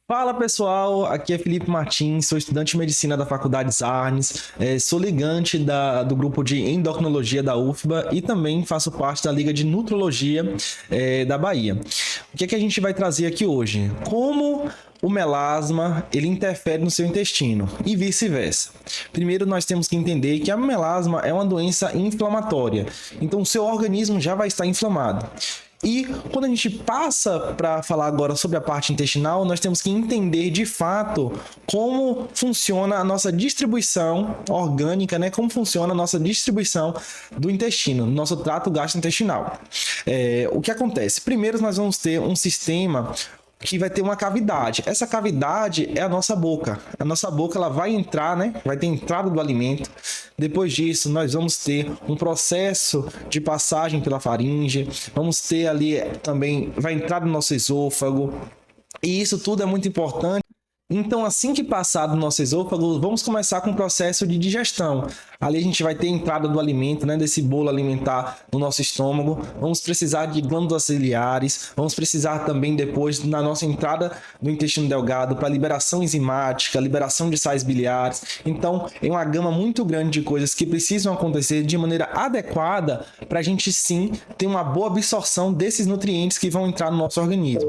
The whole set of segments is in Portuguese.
Fala pessoal, aqui é Felipe Martins, sou estudante de medicina da Faculdade Arnes, sou ligante do grupo de endocrinologia da UFBA e também faço parte da Liga de Nutrologia da Bahia. O que é que a gente vai trazer aqui hoje? Como o melasma ele interfere no seu intestino e vice-versa. Primeiro, nós temos que entender que a melasma é uma doença inflamatória, então o seu organismo já vai estar inflamado. E quando a gente passa para falar agora sobre a parte intestinal, nós temos que entender de fato como funciona a nossa distribuição orgânica, né? Como funciona a nossa distribuição do intestino, nosso trato gastrointestinal. O que acontece? Primeiro, nós vamos ter um sistema que vai ter uma cavidade. Essa cavidade é a nossa boca. A nossa boca ela vai entrar, né? Vai ter entrada do alimento. Depois disso, nós vamos ter um processo de passagem pela faringe. Vamos ter ali também, vai entrar no nosso esôfago. E isso tudo é muito importante. Então, assim que passar do nosso esôfago, vamos começar com o processo de digestão. Ali a gente vai ter a entrada do alimento, né, desse bolo alimentar no nosso estômago. Vamos precisar de glândulas ciliares. Vamos precisar também depois, na nossa entrada do intestino delgado, para liberação enzimática, liberação de sais biliares. Então, é uma gama muito grande de coisas que precisam acontecer de maneira adequada para a gente, sim, ter uma boa absorção desses nutrientes que vão entrar no nosso organismo.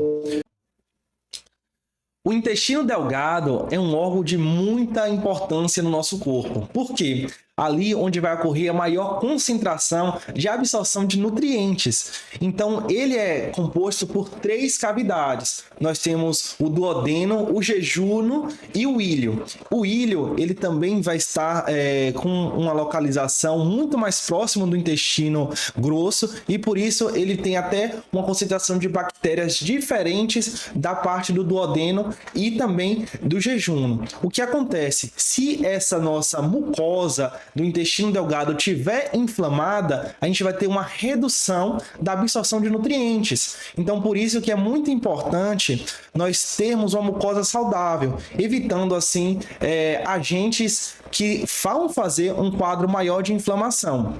O intestino delgado é um órgão de muita importância no nosso corpo. Por quê? Ali onde vai ocorrer a maior concentração de absorção de nutrientes. Então, ele é composto por três cavidades. Nós temos o duodeno, o jejuno e o íleo. O íleo, ele também vai estar com uma localização muito mais próxima do intestino grosso e, por isso, ele tem até uma concentração de bactérias diferentes da parte do duodeno e também do jejuno. O que acontece? Se essa nossa mucosa do intestino delgado tiver inflamada, a gente vai ter uma redução da absorção de nutrientes. Então, por isso que é muito importante nós termos uma mucosa saudável, evitando assim agentes que vão fazer um quadro maior de inflamação.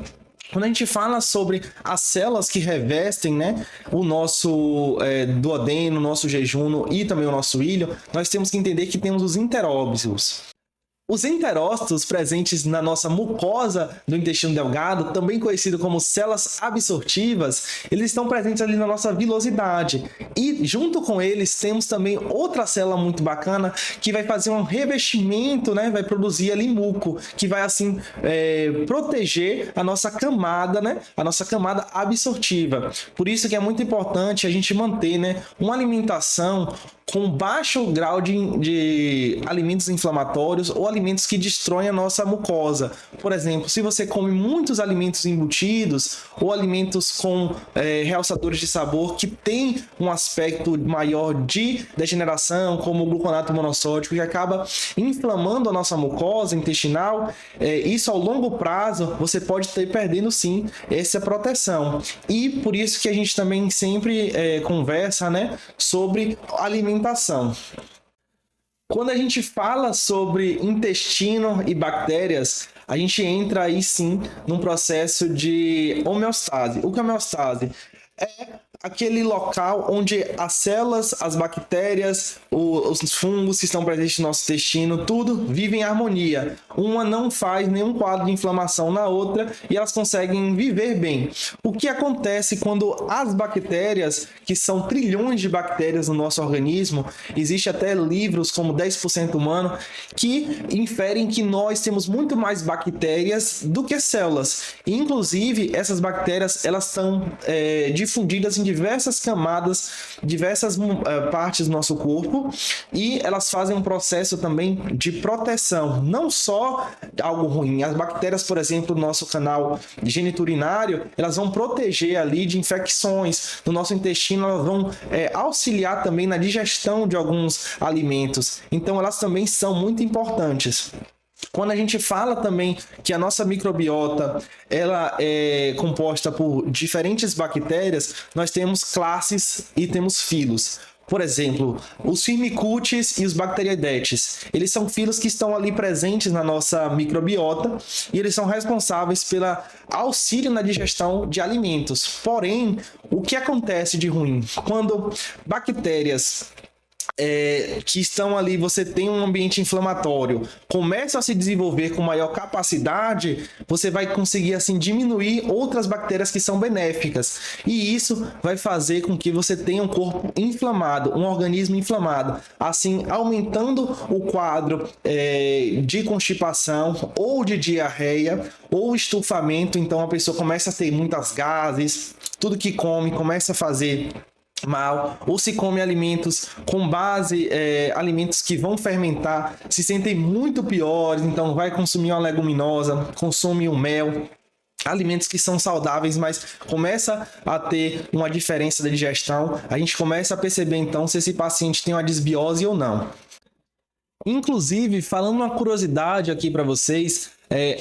Quando a gente fala sobre as células que revestem, né, o nosso duodeno, o nosso jejuno e também o nosso íleo, nós temos que entender que temos os enteróbios. Os enterócitos presentes na nossa mucosa do intestino delgado, também conhecido como células absortivas, eles estão presentes ali na nossa vilosidade. E junto com eles temos também outra célula muito bacana que vai fazer um revestimento, né? Vai produzir ali muco, que vai assim proteger a nossa camada, né? A nossa camada absortiva. Por isso que é muito importante a gente manter, né, uma alimentação com baixo grau de alimentos inflamatórios ou alimentos que destroem a nossa mucosa. Por exemplo, se você come muitos alimentos embutidos ou alimentos com realçadores de sabor que tem um aspecto maior de degeneração, como o gluconato monossódico, que acaba inflamando a nossa mucosa intestinal, isso ao longo prazo você pode estar perdendo sim essa proteção. E por isso que a gente também sempre conversa, né, sobre alimentação. Quando a gente fala sobre intestino e bactérias, a gente entra aí sim num processo de homeostase. O que é homeostase? É aquele local onde as células, as bactérias, os fungos que estão presentes no nosso intestino, tudo vive em harmonia. Uma não faz nenhum quadro de inflamação na outra e elas conseguem viver bem. O que acontece quando as bactérias, que são trilhões de bactérias no nosso organismo, existe até livros como 10% humano, que inferem que nós temos muito mais bactérias do que células. E, inclusive, essas bactérias elas estão difundidas em diversas camadas, diversas partes do nosso corpo, e elas fazem um processo também de proteção, não só algo ruim. As bactérias, por exemplo, no nosso canal geniturinário, elas vão proteger ali de infecções. No nosso intestino, elas vão auxiliar também na digestão de alguns alimentos. Então, elas também são muito importantes. Quando a gente fala também que a nossa microbiota ela é composta por diferentes bactérias, nós temos classes e temos filos. Por exemplo, os Firmicutes e os Bacteroidetes. Eles são filos que estão ali presentes na nossa microbiota e eles são responsáveis pelo auxílio na digestão de alimentos. Porém, o que acontece de ruim? Quando bactérias que estão ali, você tem um ambiente inflamatório, começam a se desenvolver com maior capacidade, você vai conseguir assim diminuir outras bactérias que são benéficas. E isso vai fazer com que você tenha um corpo inflamado, um organismo inflamado, assim aumentando o quadro de constipação ou de diarreia ou estufamento. Então a pessoa começa a ter muitas gases, tudo que come começa a fazer mal, ou se come alimentos com base, alimentos que vão fermentar, se sentem muito piores, então vai consumir uma leguminosa, consome um mel, alimentos que são saudáveis, mas começa a ter uma diferença de digestão, a gente começa a perceber então se esse paciente tem uma desbiose ou não. Inclusive, falando uma curiosidade aqui para vocês,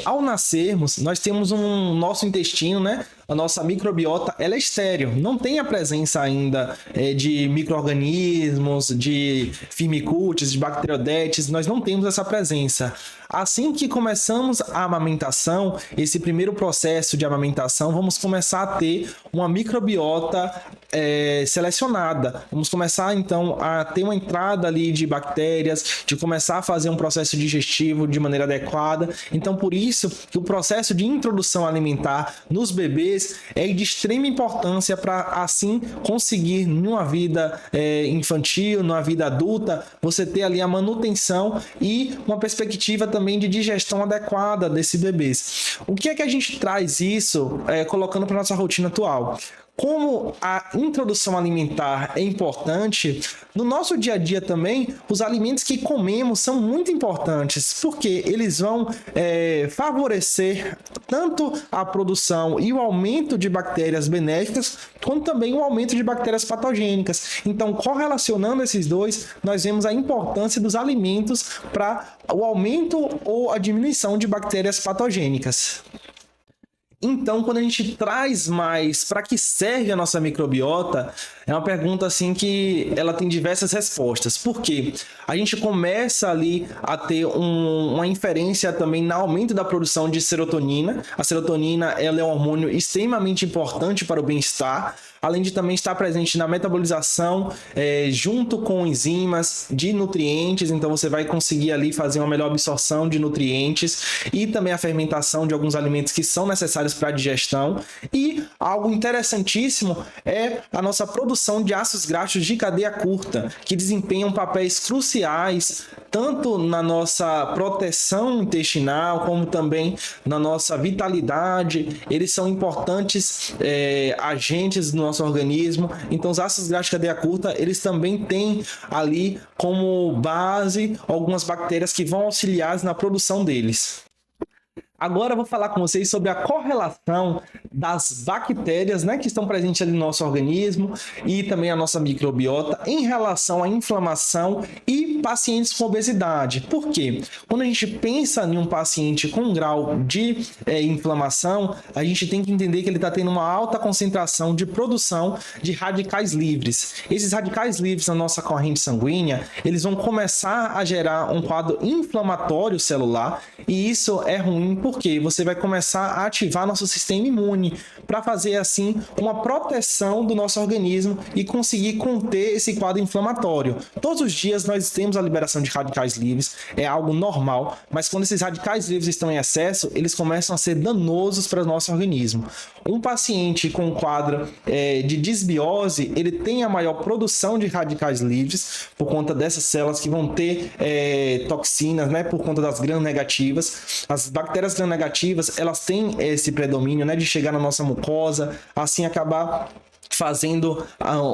ao nascermos, nós temos nosso intestino, né? A nossa microbiota, ela é estéril, não tem a presença ainda de micro-organismos, de firmicutes, de bacterodetes, nós não temos essa presença. Assim que começamos a amamentação, esse primeiro processo de amamentação, vamos começar a ter uma microbiota selecionada. Vamos começar, então, a ter uma entrada ali de bactérias, de começar a fazer um processo digestivo de maneira adequada. Então, por isso que o processo de introdução alimentar nos bebês é de extrema importância para, assim, conseguir, numa vida infantil, numa vida adulta, você ter ali a manutenção e uma perspectiva também de digestão adequada desses bebês. O que é que a gente traz isso colocando para nossa rotina atual? Como a introdução alimentar é importante, no nosso dia a dia também, os alimentos que comemos são muito importantes, porque eles vão favorecer tanto a produção e o aumento de bactérias benéficas, quanto também o aumento de bactérias patogênicas. Então, correlacionando esses dois, nós vemos a importância dos alimentos para o aumento ou a diminuição de bactérias patogênicas. Então, quando a gente traz mais para que serve a nossa microbiota, é uma pergunta assim que ela tem diversas respostas. Por quê? A gente começa ali a ter uma inferência também no aumento da produção de serotonina. A serotonina ela é um hormônio extremamente importante para o bem-estar, além de também estar presente na metabolização junto com enzimas de nutrientes. Então você vai conseguir ali fazer uma melhor absorção de nutrientes e também a fermentação de alguns alimentos que são necessários para a digestão. E algo interessantíssimo é a nossa produção de ácidos graxos de cadeia curta, que desempenham papéis cruciais tanto na nossa proteção intestinal, como também na nossa vitalidade. Eles são importantes agentes do nosso organismo. Então, os ácidos graxos de cadeia curta, eles também têm ali como base algumas bactérias que vão auxiliar na produção deles. Agora eu vou falar com vocês sobre a correlação das bactérias, né, que estão presentes ali no nosso organismo e também a nossa microbiota em relação à inflamação e pacientes com obesidade. Por quê? Quando a gente pensa em um paciente com um grau de inflamação, a gente tem que entender que ele está tendo uma alta concentração de produção de radicais livres. Esses radicais livres na nossa corrente sanguínea, eles vão começar a gerar um quadro inflamatório celular, e isso é ruim porque você vai começar a ativar nosso sistema imune para fazer assim uma proteção do nosso organismo e conseguir conter esse quadro inflamatório. Todos os dias nós temos a liberação de radicais livres, é algo normal, mas quando esses radicais livres estão em excesso, eles começam a ser danosos para o nosso organismo. Um paciente com um quadro de desbiose, ele tem a maior produção de radicais livres por conta dessas células que vão ter toxinas, né, por conta das gram-negativas. As bactérias gram-negativas, elas têm esse predomínio, né, de chegar na nossa mucosa, assim acabar fazendo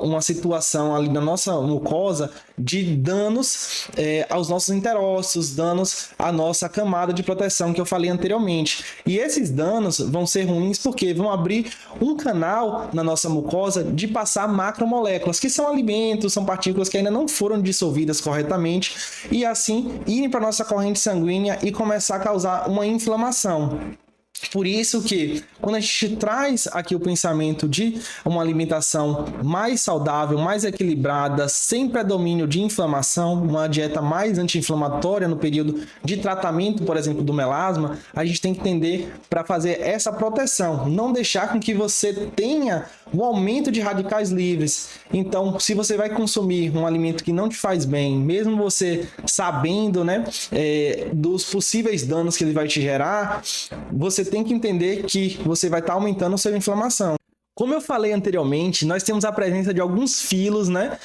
uma situação ali na nossa mucosa de danos aos nossos enterócitos, danos à nossa camada de proteção que eu falei anteriormente. E esses danos vão ser ruins porque vão abrir um canal na nossa mucosa de passar macromoléculas, que são alimentos, são partículas que ainda não foram dissolvidas corretamente, e assim irem para a nossa corrente sanguínea e começar a causar uma inflamação. Por isso que, quando a gente traz aqui o pensamento de uma alimentação mais saudável, mais equilibrada, sem predomínio de inflamação, uma dieta mais anti-inflamatória no período de tratamento, por exemplo, do melasma, a gente tem que entender para fazer essa proteção, não deixar com que você tenha um aumento de radicais livres. Então, se você vai consumir um alimento que não te faz bem, mesmo você sabendo, né, dos possíveis danos que ele vai te gerar, você tem que entender que você vai estar aumentando a sua inflamação. Como eu falei anteriormente, nós temos a presença de alguns filos, né,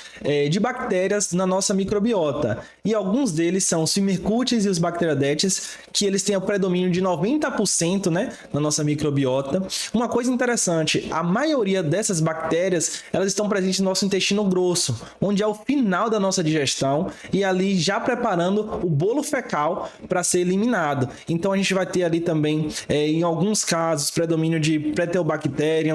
de bactérias na nossa microbiota. E alguns deles são os Firmicutes e os Bacteroidetes, que eles têm o predomínio de 90%, né, na nossa microbiota. Uma coisa interessante, a maioria dessas bactérias, elas estão presentes no nosso intestino grosso, onde é o final da nossa digestão e ali já preparando o bolo fecal para ser eliminado. Então a gente vai ter ali também, em alguns casos, predomínio de Proteobacterium.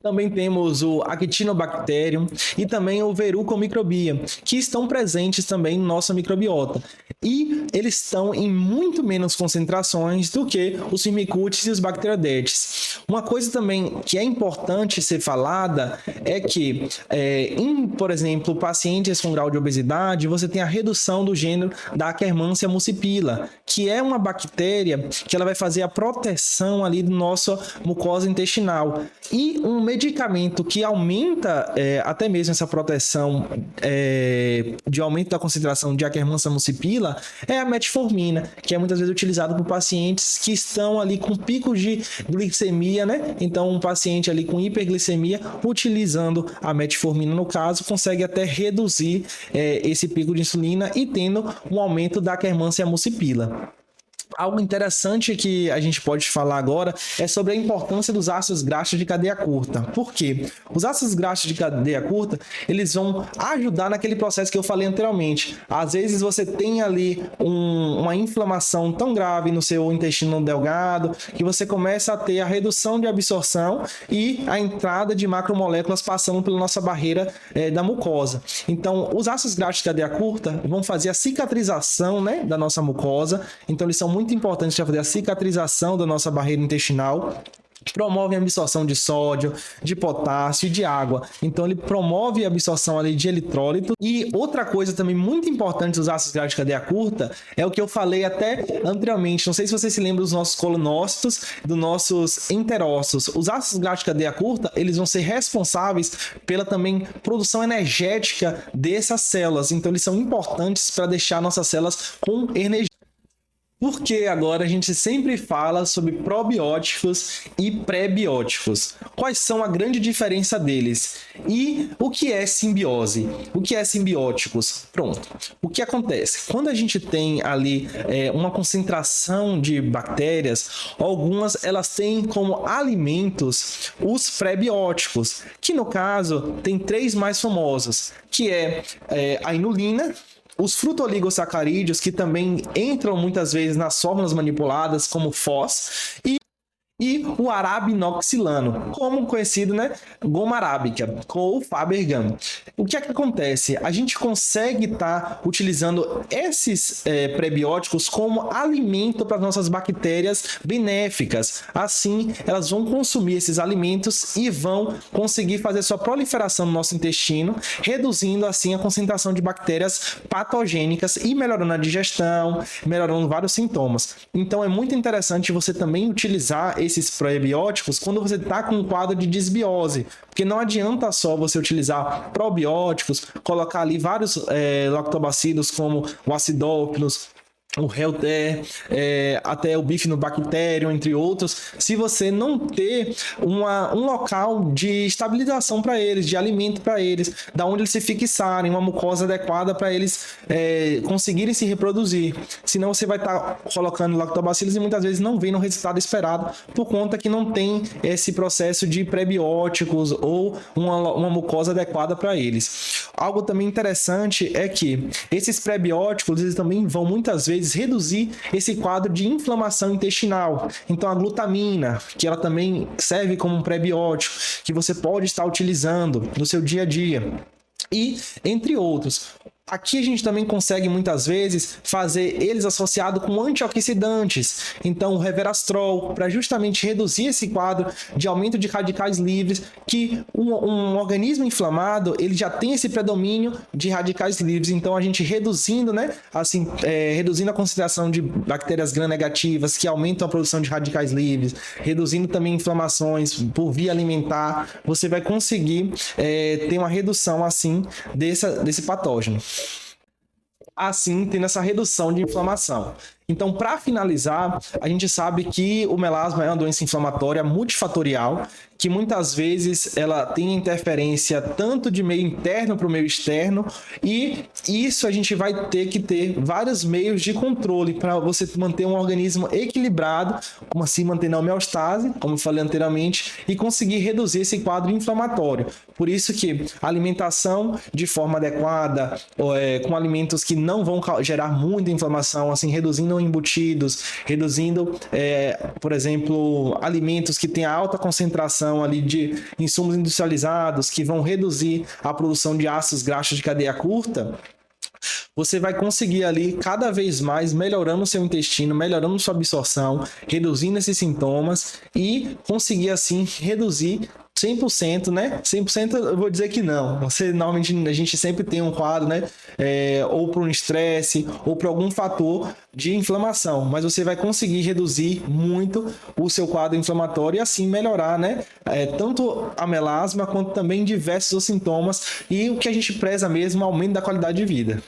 Também temos o Actinobacterium e também o Verrucomicrobia, que estão presentes também na nossa microbiota. E eles estão em muito menos concentrações do que os Firmicutes e os Bacteroidetes. Uma coisa também que é importante ser falada é que, por exemplo, pacientes com grau de obesidade, você tem a redução do gênero da Akkermansia muscipila, que é uma bactéria que ela vai fazer a proteção ali da nossa mucosa intestinal. E um medicamento que aumenta até mesmo essa proteção de aumento da concentração de Akkermansia muscipila é a metformina, que é muitas vezes utilizado por pacientes que estão ali com picos de glicemia, né? Então, um paciente ali com hiperglicemia, utilizando a metformina, no caso, consegue até reduzir esse pico de insulina e tendo um aumento da Akkermansia muscipila. Algo interessante que a gente pode falar agora é sobre a importância dos ácidos graxos de cadeia curta. Por quê? Os ácidos graxos de cadeia curta, eles vão ajudar naquele processo que eu falei anteriormente. Às vezes você tem ali uma inflamação tão grave no seu intestino delgado que você começa a ter a redução de absorção e a entrada de macromoléculas passando pela nossa barreira da mucosa. Então, os ácidos graxos de cadeia curta vão fazer a cicatrização, né, da nossa mucosa. Então, eles são muito importantes para fazer a cicatrização da nossa barreira intestinal. Promove a absorção de sódio, de potássio e de água. Então ele promove a absorção ali de eletrólito. E outra coisa também muito importante dos ácidos graxos de cadeia curta é o que eu falei até anteriormente. Não sei se você se lembra dos nossos colonócitos, dos nossos enterócitos. Os ácidos graxos de cadeia curta, eles vão ser responsáveis pela também produção energética dessas células. Então eles são importantes para deixar nossas células com energia. Porque agora a gente sempre fala sobre probióticos e pré-bióticos. Quais são a grande diferença deles? E o que é simbiose? O que é simbióticos? Pronto. O que acontece? Quando a gente tem ali uma concentração de bactérias, algumas elas têm como alimentos os pré-bióticos, que no caso tem 3 mais famosos, que é a inulina, os frutoligosacarídeos, que também entram muitas vezes nas fórmulas manipuladas, como FOS, e o arabinoxilano, como conhecido, né, goma arábica, ou Faber-Gama. O que é que acontece? A gente consegue estar utilizando esses prebióticos como alimento para as nossas bactérias benéficas. Assim, elas vão consumir esses alimentos e vão conseguir fazer sua proliferação no nosso intestino, reduzindo assim a concentração de bactérias patogênicas e melhorando a digestão, melhorando vários sintomas. Então, é muito interessante você também utilizar esses probióticos quando você está com um quadro de disbiose, porque não adianta só você utilizar probióticos, colocar ali vários lactobacilos como o acidófilos, o Helter, até o Bifidobacterium, entre outros, se você não ter um local de estabilização para eles, de alimento para eles, da onde eles se fixarem, uma mucosa adequada para eles conseguirem se reproduzir. Senão você vai estar colocando lactobacilos e muitas vezes não vem no resultado esperado, por conta que não tem esse processo de prebióticos ou uma mucosa adequada para eles. Algo também interessante é que esses prebióticos eles também vão muitas vezes reduzir esse quadro de inflamação intestinal. Então a glutamina, que ela também serve como um prebiótico, que você pode estar utilizando no seu dia a dia. E entre outros. Aqui a gente também consegue muitas vezes fazer eles associados com antioxidantes, então o resveratrol, para justamente reduzir esse quadro de aumento de radicais livres, que um organismo inflamado ele já tem esse predomínio de radicais livres, então a gente reduzindo, né, assim, reduzindo a concentração de bactérias gram-negativas que aumentam a produção de radicais livres, reduzindo também inflamações por via alimentar, você vai conseguir ter uma redução assim desse patógeno. Assim, tendo essa redução de inflamação. Então, para finalizar, a gente sabe que o melasma é uma doença inflamatória multifatorial, que muitas vezes ela tem interferência tanto de meio interno para o meio externo, e isso a gente vai ter que ter vários meios de controle para você manter um organismo equilibrado, como assim manter na homeostase, como eu falei anteriormente, e conseguir reduzir esse quadro inflamatório. Por isso que a alimentação de forma adequada, com alimentos que não vão gerar muita inflamação, assim, reduzindo embutidos, reduzindo, por exemplo, alimentos que têm alta concentração ali de insumos industrializados, que vão reduzir a produção de ácidos graxos de cadeia curta, você vai conseguir ali cada vez mais melhorando o seu intestino, melhorando sua absorção, reduzindo esses sintomas e conseguir assim reduzir 100%, né? 100% eu vou dizer que não. Normalmente a gente sempre tem um quadro, né? Ou por um estresse, ou por algum fator de inflamação, mas você vai conseguir reduzir muito o seu quadro inflamatório e assim melhorar, né? Tanto a melasma quanto também diversos sintomas e o que a gente preza mesmo, aumento da qualidade de vida.